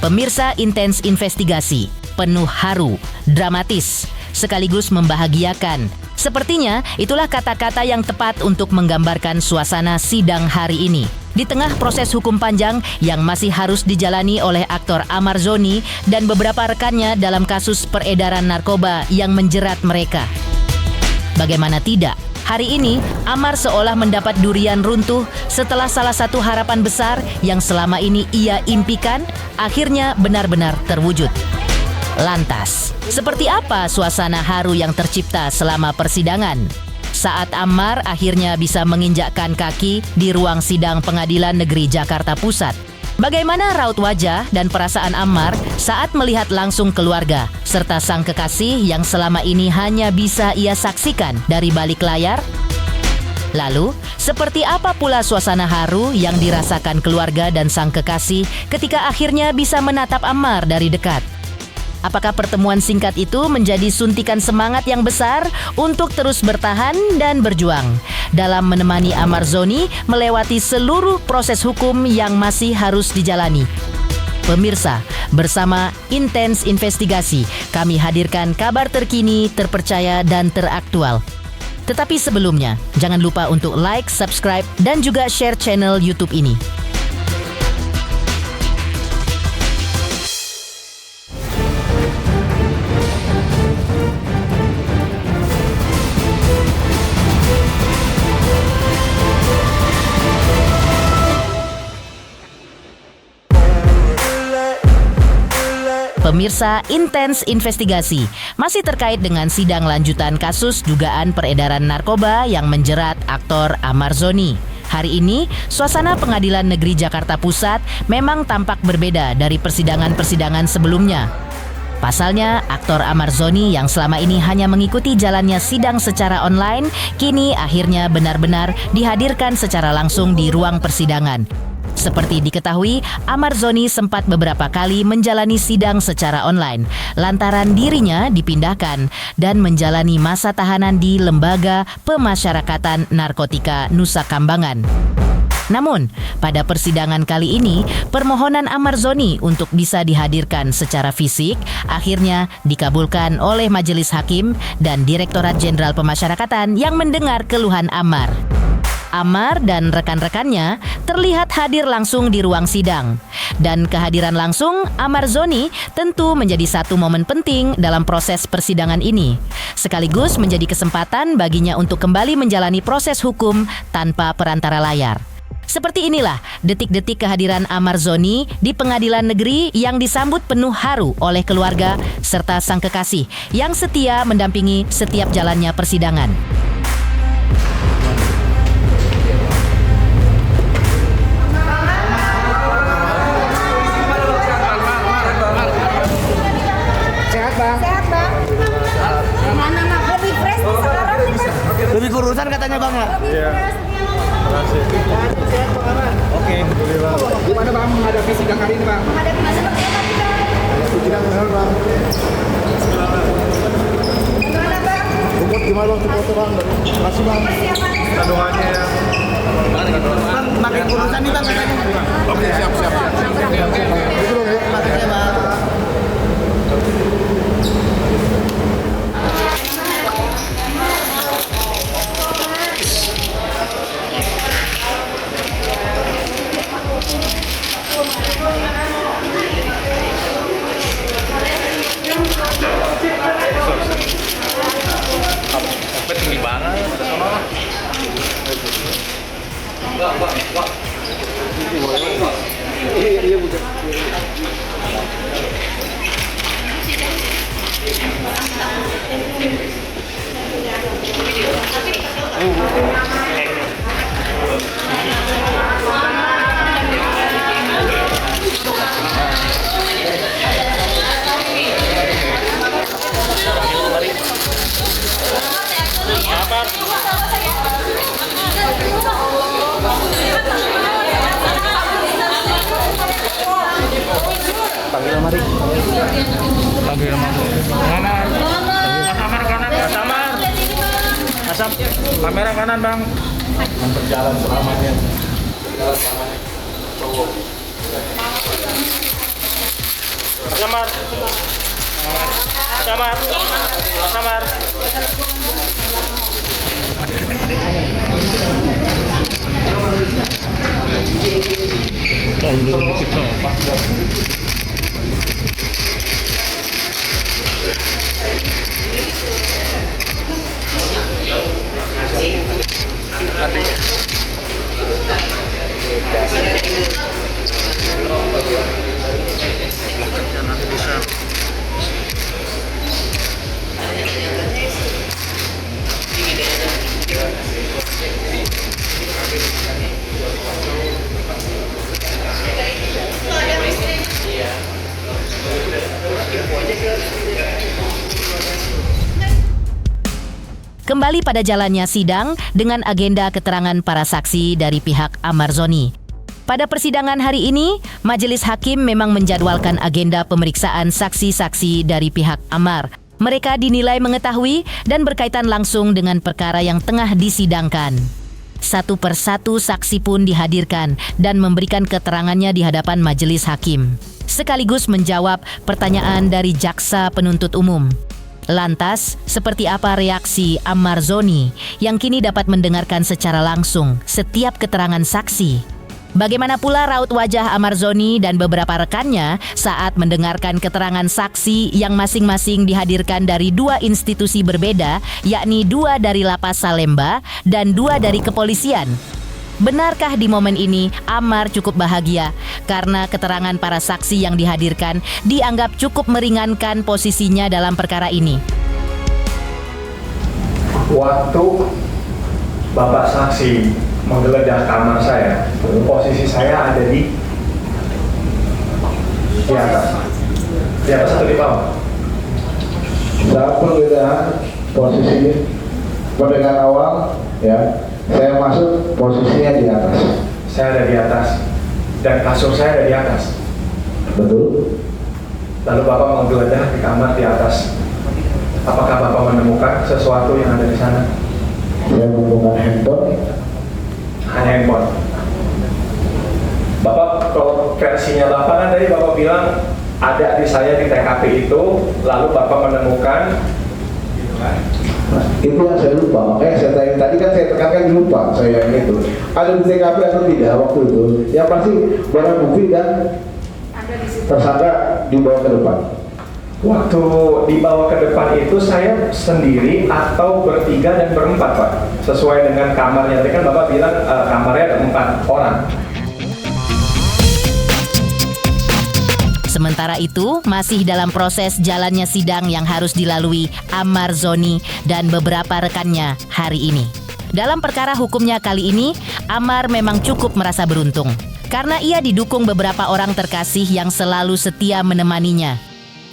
Pemirsa, intens investigasi, penuh haru, dramatis, sekaligus membahagiakan. Sepertinya itulah kata-kata yang tepat untuk menggambarkan suasana sidang hari ini. Di tengah proses hukum panjang yang masih harus dijalani oleh aktor Amar Zoni dan beberapa rekannya dalam kasus peredaran narkoba yang menjerat mereka. Bagaimana tidak, hari ini Amar seolah mendapat durian runtuh setelah salah satu harapan besar yang selama ini ia impikan akhirnya benar-benar terwujud. Lantas, seperti apa suasana haru yang tercipta selama persidangan? Saat Amar akhirnya bisa menginjakkan kaki di ruang sidang Pengadilan Negeri Jakarta Pusat. Bagaimana raut wajah dan perasaan Amar saat melihat langsung keluarga serta sang kekasih yang selama ini hanya bisa ia saksikan dari balik layar? Lalu, seperti apa pula suasana haru yang dirasakan keluarga dan sang kekasih ketika akhirnya bisa menatap Amar dari dekat? Apakah pertemuan singkat itu menjadi suntikan semangat yang besar untuk terus bertahan dan berjuang dalam menemani Amar Zoni melewati seluruh proses hukum yang masih harus dijalani? Pemirsa, bersama Intens Investigasi, kami hadirkan kabar terkini, terpercaya, dan teraktual. Tetapi sebelumnya, jangan lupa untuk like, subscribe, dan juga share channel YouTube ini. Pemirsa, Intens Investigasi masih terkait dengan sidang lanjutan kasus dugaan peredaran narkoba yang menjerat aktor Amar Zoni. Hari ini, suasana Pengadilan Negeri Jakarta Pusat memang tampak berbeda dari persidangan-persidangan sebelumnya. Pasalnya, aktor Amar Zoni yang selama ini hanya mengikuti jalannya sidang secara online, kini akhirnya benar-benar dihadirkan secara langsung di ruang persidangan. Seperti diketahui, Amar Zoni sempat beberapa kali menjalani sidang secara online lantaran dirinya dipindahkan dan menjalani masa tahanan di Lembaga Pemasyarakatan Narkotika Nusa Kambangan. Namun, pada persidangan kali ini, permohonan Amar Zoni untuk bisa dihadirkan secara fisik akhirnya dikabulkan oleh Majelis Hakim dan Direktorat Jenderal Pemasyarakatan yang mendengar keluhan Amar. Amar dan rekan-rekannya terlihat hadir langsung di ruang sidang. Dan kehadiran langsung Amar Zoni tentu menjadi satu momen penting dalam proses persidangan ini. Sekaligus menjadi kesempatan baginya untuk kembali menjalani proses hukum tanpa perantara layar. Seperti inilah detik-detik kehadiran Amar Zoni di Pengadilan Negeri yang disambut penuh haru oleh keluarga serta sang kekasih yang setia mendampingi setiap jalannya persidangan. Lebih kurusan katanya Bang ya? Iya. Terima kasih. Oke. Gimana Bang menghadapi sidang hari ini Bang? Menghadapi seperti apa kita? Sidang benar Bang. Gimana Bang? Support gimana Bang? Support Bang. Terima kasih Bang. Persiapannya? Doanya ya. Bang, makin kurusan nih Bang katanya. Oke, siap. Itu dong ya. Maksudnya Bang. Tinggi banget. Iya, bukan. Panggil mari. Panggil kanan. Samar kanan. Samar. Asap. Kamera kanan Bang. Berjalan selamanya. Samar. Samar. Samar. Kembali pada jalannya sidang dengan agenda keterangan para saksi dari pihak Amar Zoni. Pada persidangan hari ini, Majelis Hakim memang menjadwalkan agenda pemeriksaan saksi-saksi dari pihak Amar. Mereka dinilai mengetahui dan berkaitan langsung dengan perkara yang tengah disidangkan. Satu persatu saksi pun dihadirkan dan memberikan keterangannya di hadapan Majelis Hakim, sekaligus menjawab pertanyaan dari jaksa penuntut umum. Lantas, seperti apa reaksi Amar Zoni yang kini dapat mendengarkan secara langsung setiap keterangan saksi? Bagaimana pula raut wajah Amar Zoni dan beberapa rekannya saat mendengarkan keterangan saksi yang masing-masing dihadirkan dari dua institusi berbeda, yakni 2 dari Lapas Salemba dan 2 dari kepolisian? Benarkah di momen ini Amar cukup bahagia karena keterangan para saksi yang dihadirkan dianggap cukup meringankan posisinya dalam perkara ini? Waktu Bapak saksi menggeledah kamar saya, posisi saya ada di atas. Di atas atau di bawah? Saat penggeledahan posisinya pendengar awal, ya, saya masuk posisinya di atas. Saya ada di atas dan kasur saya ada di atas. Betul. Lalu Bapak menggeledah di kamar di atas. Apakah Bapak menemukan sesuatu yang ada di sana? Saya menemukan handphone. Hanya handphone. Bapak, kalau versinya Bapak kan tadi Bapak bilang ada di saya di TKP itu, lalu Bapak menemukan Itu yang saya lupa, makanya saya tanya tadi kan saya tekankan lupa saya yang itu. Ada di TKP atau tidak waktu itu? Yang pasti barang bukti dan tersangka dibawa ke depan. waktu dibawa ke depan itu saya sendiri atau bertiga dan berempat, Pak. Sesuai dengan kamarnya. Tadi kan Bapak bilang kamarnya ada 4 orang. Sementara itu, masih dalam proses jalannya sidang yang harus dilalui Amar Zoni dan beberapa rekannya hari ini. Dalam perkara hukumnya kali ini, Amar memang cukup merasa beruntung karena ia didukung beberapa orang terkasih yang selalu setia menemaninya.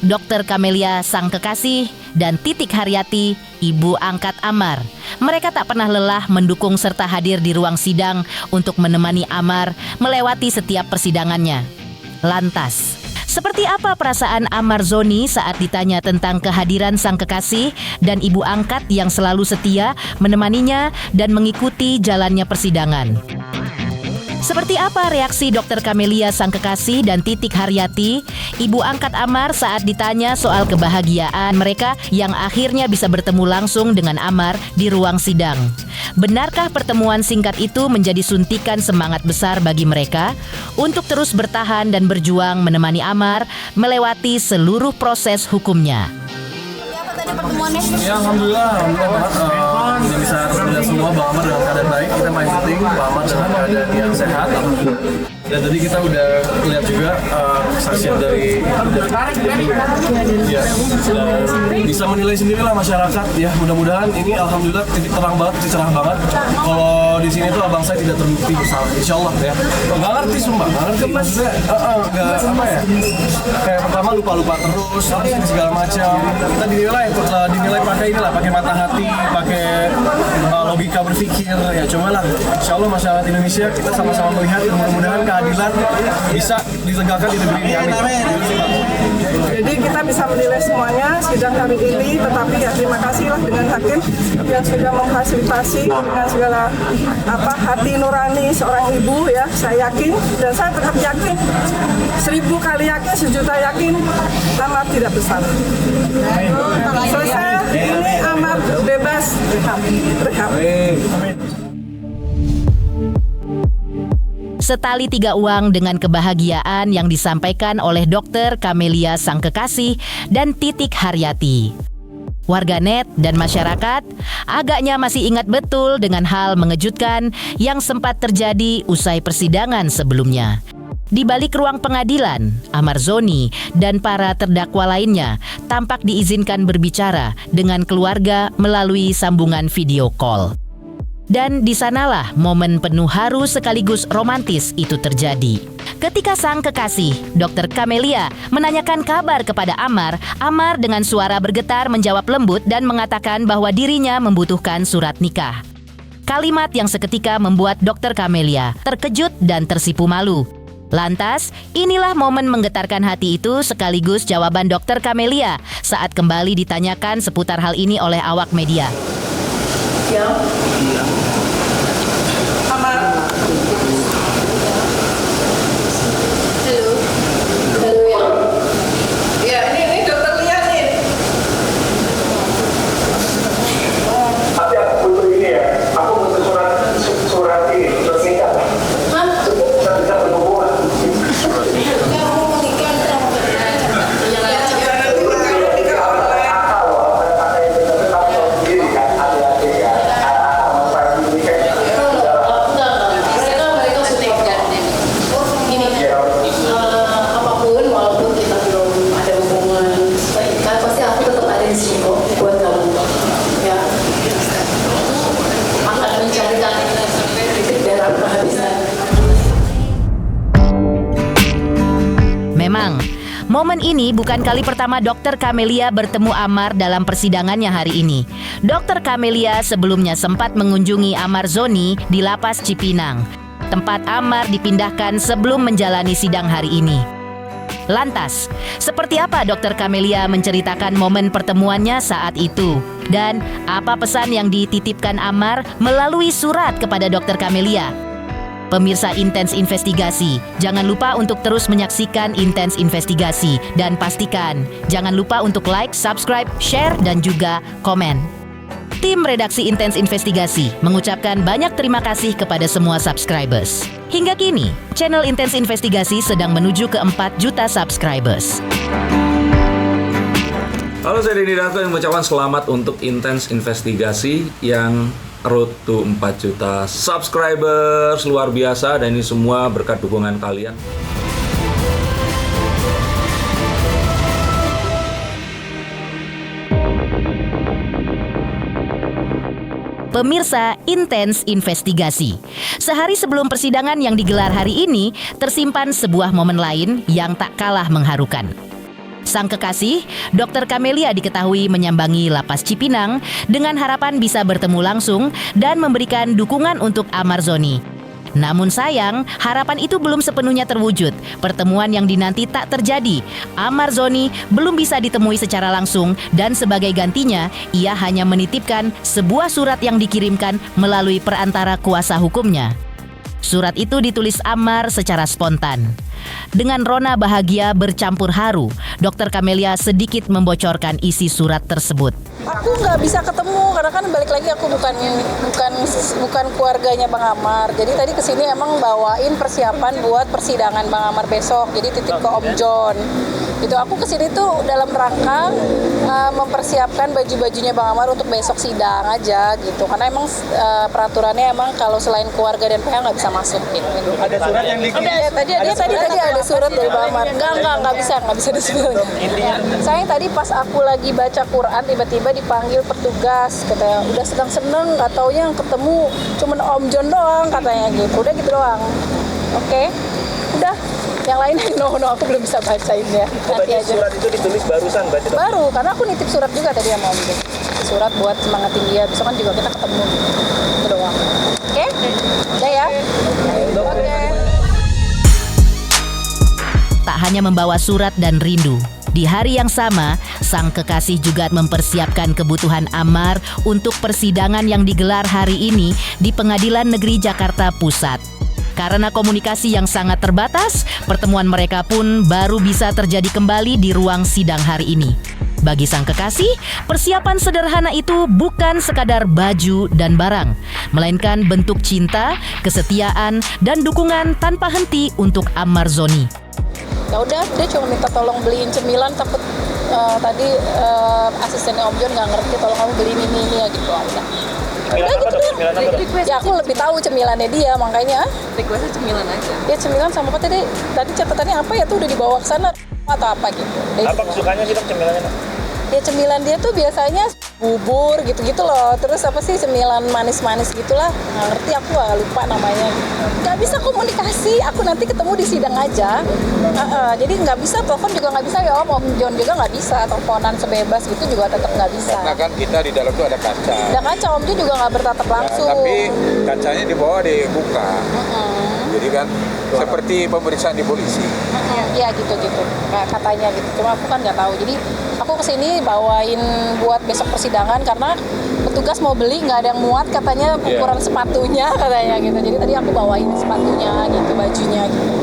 Dr. Kamelia sang kekasih dan Titik Haryati, ibu angkat Amar. Mereka tak pernah lelah mendukung serta hadir di ruang sidang untuk menemani Amar melewati setiap persidangannya. Lantas, seperti apa perasaan Amar Zoni saat ditanya tentang kehadiran sang kekasih dan ibu angkat yang selalu setia menemaninya dan mengikuti jalannya persidangan? Seperti apa reaksi Dr. Kamelia sang kekasih dan Titik Haryati, ibu angkat Amar saat ditanya soal kebahagiaan mereka yang akhirnya bisa bertemu langsung dengan Amar di ruang sidang? Benarkah pertemuan singkat itu menjadi suntikan semangat besar bagi mereka untuk terus bertahan dan berjuang menemani Amar melewati seluruh proses hukumnya? Ya alhamdulillah banget bisa berjalan semua Bang Amar dalam keadaan baik. Kita paling penting Bang Amar dalam keadaan yang sehat. Dan tadi kita udah lihat juga kesaksian dari ya, dan bisa menilai sendirilah masyarakat ya. Mudah-mudahan ini alhamdulillah titik terang banget, titik cerah banget. Kalau di sini tuh abang saya tidak terbukti bersalah, insya Allah ya. Nggak ngerti sumpah, nggak ngerti maksudnya, nggak apa ya. Kayak pertama lupa terus segala macam. Kita dinilai pakai inilah, pakai mata hati, pakai logika berpikir ya. Cobalah, insya Allah masyarakat Indonesia kita sama-sama melihat mudah-mudahan keadilan bisa ditegakkan di negeri ini. Amin. Jadi kita bisa menilai semuanya sidang hari ini, tetapi ya terima kasihlah dengan hakim yang sudah memfasilitasi dengan segala hati nurani seorang ibu ya. Saya yakin dan saya tetap yakin, 1000 kali yakin, 1.000.000 yakin Amar tidak bersalah. Selesai, ini Amar bebas rehab. Setali 3 uang dengan kebahagiaan yang disampaikan oleh Dokter Kamelia sang kekasih dan Titik Haryati. Warganet dan masyarakat agaknya masih ingat betul dengan hal mengejutkan yang sempat terjadi usai persidangan sebelumnya. Di balik ruang pengadilan, Amar Zoni dan para terdakwa lainnya tampak diizinkan berbicara dengan keluarga melalui sambungan video call. Dan di sanalah momen penuh haru sekaligus romantis itu terjadi. Ketika sang kekasih, Dr. Kamelia, menanyakan kabar kepada Amar, Amar dengan suara bergetar menjawab lembut dan mengatakan bahwa dirinya membutuhkan surat nikah. Kalimat yang seketika membuat Dr. Kamelia terkejut dan tersipu malu. Lantas, inilah momen menggetarkan hati itu sekaligus jawaban Dr. Kamelia saat kembali ditanyakan seputar hal ini oleh awak media. Ya. Amar. Halo ya. Ya, ini dokter lihat nih. Tapi aku butuh ini ya, aku butuh surat ini, surat nikah. Hah? Kita bisa berhubungan. Memang, momen ini bukan kali pertama Dr. Kamelia bertemu Amar dalam persidangannya hari ini. Dr. Kamelia sebelumnya sempat mengunjungi Amar Zoni di Lapas Cipinang, tempat Amar dipindahkan sebelum menjalani sidang hari ini. Lantas, seperti apa Dr. Kamelia menceritakan momen pertemuannya saat itu? Dan apa pesan yang dititipkan Amar melalui surat kepada Dr. Kamelia? Pemirsa Intens Investigasi, jangan lupa untuk terus menyaksikan Intens Investigasi dan pastikan jangan lupa untuk like, subscribe, share, dan juga komen. Tim redaksi Intens Investigasi mengucapkan banyak terima kasih kepada semua subscribers. Hingga kini, channel Intens Investigasi sedang menuju ke 4 juta subscribers. Halo, saya Denny Darto yang mengucapkan selamat untuk Intens Investigasi yang road to 4 juta subscribers, luar biasa, dan ini semua berkat dukungan kalian. Pemirsa Intens Investigasi, sehari sebelum persidangan yang digelar hari ini, tersimpan sebuah momen lain yang tak kalah mengharukan. Sang kekasih, Dr. Kamelia diketahui menyambangi Lapas Cipinang dengan harapan bisa bertemu langsung dan memberikan dukungan untuk Amar Zoni. Namun sayang, harapan itu belum sepenuhnya terwujud. Pertemuan yang dinanti tak terjadi. Amar Zoni belum bisa ditemui secara langsung dan sebagai gantinya, ia hanya menitipkan sebuah surat yang dikirimkan melalui perantara kuasa hukumnya. Surat itu ditulis Amar secara spontan. Dengan rona bahagia bercampur haru, Dr. Kamelia sedikit membocorkan isi surat tersebut. Aku nggak bisa ketemu karena kan balik lagi aku bukan keluarganya Bang Amar. Jadi tadi kesini emang bawain persiapan buat persidangan Bang Amar besok. Jadi titip ke Om John. Itu aku kesini tuh dalam rangka mempersiapkan baju-bajunya Bang Amar untuk besok sidang aja gitu. Karena emang peraturannya emang kalau selain keluarga dan pihak nggak bisa masuk gitu. Ada surat yang dikirim? Tadi ada surat dari Bang Amar. Nggak bisa ada suratnya. Sayang tadi pas aku lagi baca Quran tiba-tiba dipanggil petugas, katanya udah seneng nggak taunya yang ketemu cuman Om John doang katanya gitu. Udah gitu doang. Oke. Udah. Yang lain no aku belum bisa bacain ya. Nanti aja. Surat itu ditulis barusan berarti? Baru, karena aku nitip surat juga tadi sama Om John. Surat buat semangatin dia. Besok kan juga kita ketemu. Itu doang. Oke? Udah ya. Oke. Tak hanya membawa surat dan rindu, Di hari yang sama, sang kekasih juga mempersiapkan kebutuhan Ammar untuk persidangan yang digelar hari ini di Pengadilan Negeri Jakarta Pusat. Karena komunikasi yang sangat terbatas, pertemuan mereka pun baru bisa terjadi kembali di ruang sidang hari ini. Bagi sang kekasih, persiapan sederhana itu bukan sekadar baju dan barang, melainkan bentuk cinta, kesetiaan, dan dukungan tanpa henti untuk Ammar Zoni. Ya udah, dia cuma minta tolong beliin cemilan, takut tadi asistennya Om John nggak ngerti, tolong kamu beliin ini ya gitu. Udah. Cemilan apa dok? Cemilan apa dok? Ya aku lebih tahu cemilannya dia, makanya requestnya cemilan aja. dia cemilan sama apa tadi catatannya apa ya tuh udah dibawa ke sana atau apa gitu. Apa kesukaannya sih dok cemilannya dok? Ya cemilan dia tuh biasanya bubur gitu-gitu loh. Terus apa sih cemilan manis-manis gitulah. Nggak ngerti, aku lupa namanya. Nggak bisa komunikasi, aku nanti ketemu di sidang aja. Jadi nggak bisa, telepon juga nggak bisa ya Om John juga nggak bisa. Teleponan sebebas gitu juga tetap nggak bisa. Karena kan kita di dalam tuh ada kaca. Ada kaca, Om John juga nggak bertatap langsung. Tapi kacanya di bawah dibuka. Jadi kan seperti pemeriksaan di polisi. Iya gitu-gitu, katanya gitu. Cuma aku kan nggak tahu. Jadi aku kesini bawain buat besok persidangan karena petugas mau beli nggak ada yang muat katanya ukuran sepatunya katanya gitu. Jadi tadi aku bawain sepatunya gitu, bajunya gitu.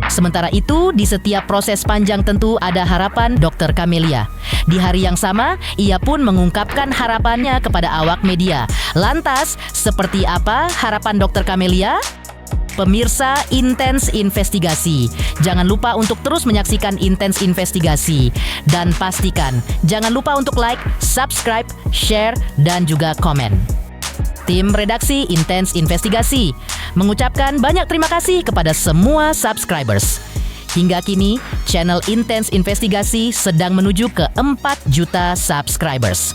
Sementara itu, di setiap proses panjang tentu ada harapan Dr. Camelia. Di hari yang sama, ia pun mengungkapkan harapannya kepada awak media. Lantas, seperti apa harapan Dr. Camelia? Pemirsa Intens Investigasi, jangan lupa untuk terus menyaksikan Intens Investigasi. Dan pastikan, jangan lupa untuk like, subscribe, share, dan juga komen. Tim redaksi Intens Investigasi mengucapkan banyak terima kasih kepada semua subscribers. Hingga kini, channel Intens Investigasi sedang menuju ke 4 juta subscribers.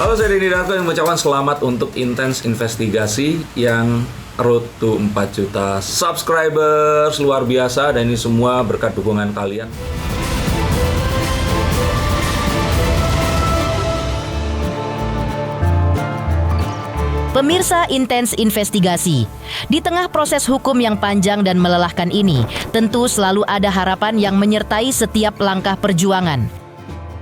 Halo, saya Denny Darto yang mengucapkan selamat untuk Intens Investigasi yang road to 4 juta subscribers. Luar biasa, dan ini semua berkat dukungan kalian. Pemirsa Intens Investigasi, di tengah proses hukum yang panjang dan melelahkan ini, tentu selalu ada harapan yang menyertai setiap langkah perjuangan.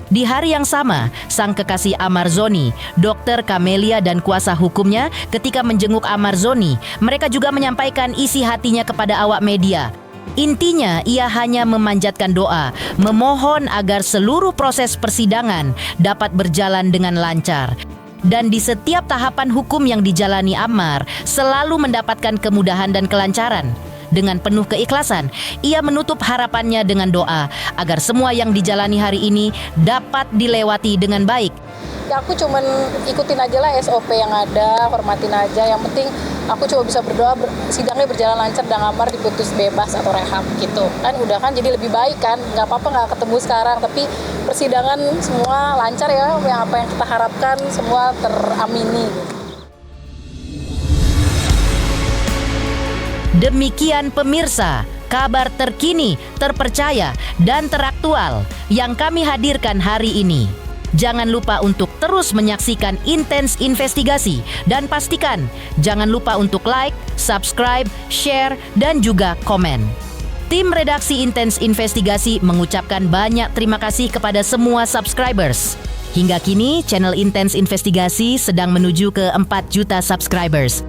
Di hari yang sama, sang kekasih Ammar Zoni, Dr. Camelia dan kuasa hukumnya ketika menjenguk Ammar Zoni, mereka juga menyampaikan isi hatinya kepada awak media. Intinya, ia hanya memanjatkan doa, memohon agar seluruh proses persidangan dapat berjalan dengan lancar. Dan di setiap tahapan hukum yang dijalani Ammar, selalu mendapatkan kemudahan dan kelancaran. Dengan penuh keikhlasan, ia menutup harapannya dengan doa agar semua yang dijalani hari ini dapat dilewati dengan baik. Ya aku cuman ikutin aja lah SOP yang ada, hormatin aja. Yang penting aku cuma bisa berdoa sidangnya berjalan lancar dan Ammar diputus bebas atau rehab gitu. Kan udah kan jadi lebih baik kan. Nggak apa-apa nggak ketemu sekarang, tapi persidangan semua lancar ya. Yang apa yang kita harapkan semua teramini. Demikian pemirsa, kabar terkini, terpercaya, dan teraktual yang kami hadirkan hari ini. Jangan lupa untuk terus menyaksikan Intens Investigasi dan pastikan jangan lupa untuk like, subscribe, share, dan juga komen. Tim redaksi Intens Investigasi mengucapkan banyak terima kasih kepada semua subscribers. Hingga kini, channel Intens Investigasi sedang menuju ke 4 juta subscribers.